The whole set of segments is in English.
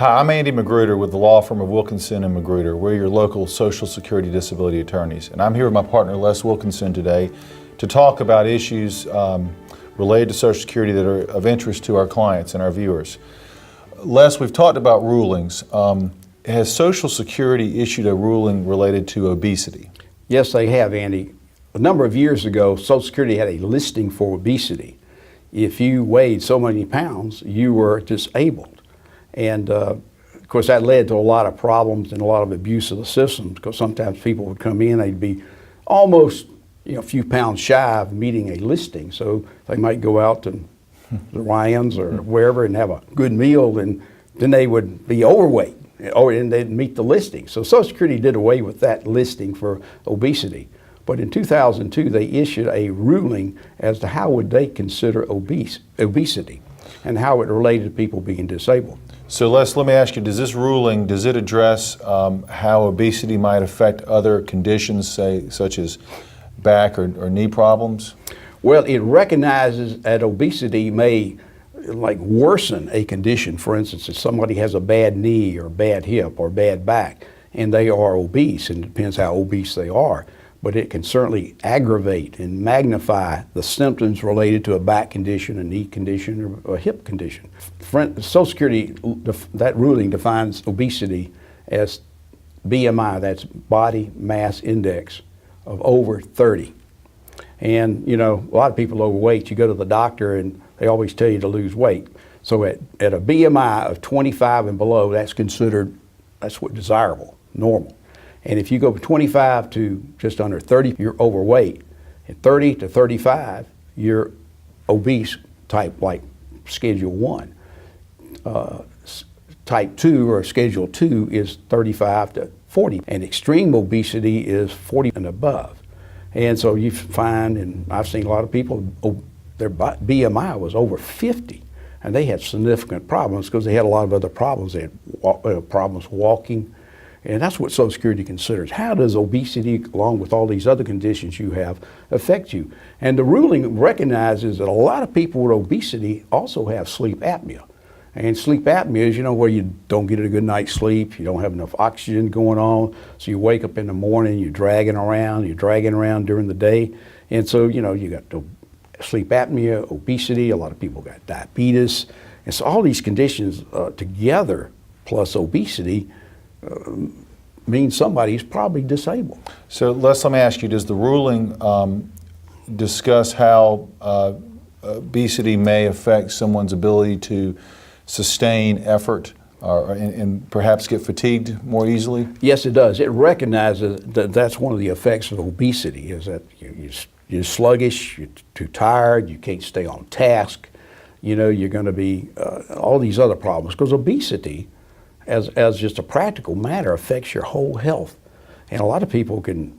Hi, I'm Andy Magruder with the law firm of Wilkinson and Magruder. We're your local Social Security disability attorneys. And I'm here with my partner Les Wilkinson today to talk about issues related to Social Security that are of interest to our clients and our viewers. Les, we've talked about rulings. Has Social Security issued a ruling related to obesity? Yes, they have, Andy. A number of years ago, Social Security had a listing for obesity. If you weighed so many pounds, you were disabled. And of course, that led to a lot of problems and a lot of abuse of the system, because sometimes people would come in, they'd be almost a few pounds shy of meeting a listing. So they might go out to the Ryans or wherever and have a good meal, and then they would be overweight, and they'd meet the listing. So Social Security did away with that listing for obesity. But in 2002, they issued a ruling as to how would they consider obesity and how it related to people being disabled. So Les, let me ask you, does this ruling, does it address how obesity might affect other conditions, say, such as back or knee problems? Well, it recognizes that obesity may worsen a condition. For instance, if somebody has a bad knee or bad hip or bad back and they are obese, and it depends how obese they are, but it can certainly aggravate and magnify the symptoms related to a back condition, a knee condition, or a hip condition. Social Security, that ruling defines obesity as BMI, that's body mass index, of over 30. And a lot of people are overweight. You go to the doctor and they always tell you to lose weight. So at a BMI of 25 and below, that's what desirable, normal. And if you go from 25 to just under 30, you're overweight. At 30 to 35, you're obese type, like Schedule 1. Type 2 or Schedule 2 is 35 to 40. And extreme obesity is 40 and above. And so you find, and I've seen a lot of people, their BMI was over 50. And they had significant problems because they had a lot of other problems. They had problems walking. And that's what Social Security considers. How does obesity, along with all these other conditions you have, affect you? And the ruling recognizes that a lot of people with obesity also have sleep apnea. And sleep apnea is, where you don't get a good night's sleep, you don't have enough oxygen going on, so you wake up in the morning, you're dragging around during the day. And so, you got the sleep apnea, obesity, a lot of people got diabetes. And so all these conditions together, plus obesity, means somebody's probably disabled. So Les, let me ask you, does the ruling discuss how obesity may affect someone's ability to sustain effort and perhaps get fatigued more easily? Yes, it does. It recognizes that that's one of the effects of obesity, is that you're sluggish, you're too tired, you can't stay on task, you're going to be all these other problems, because obesity, as just a practical matter, affects your whole health. And a lot of people can,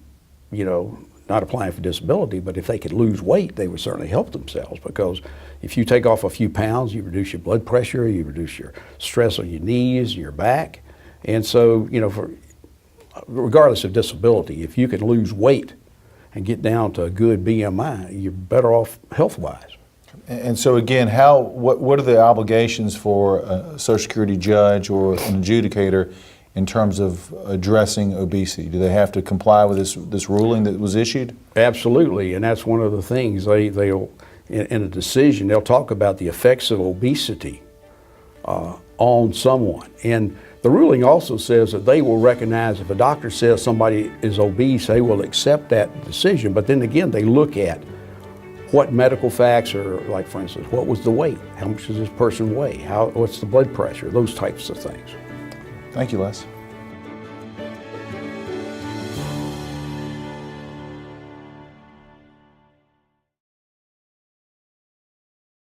not applying for disability, but if they could lose weight, they would certainly help themselves, because if you take off a few pounds, you reduce your blood pressure, you reduce your stress on your knees, your back. And so, regardless of disability, if you can lose weight and get down to a good BMI, you're better off health-wise. And so again, what are the obligations for a Social Security judge or an adjudicator in terms of addressing obesity? Do they have to comply with this ruling that was issued? Absolutely, and that's one of the things they'll in a decision, they'll talk about the effects of obesity on someone. And the ruling also says that they will recognize if a doctor says somebody is obese, they will accept that decision. But then again, they look at what medical facts are, like for instance, what was the weight? How much does this person weigh? What's the blood pressure? Those types of things. Thank you, Les.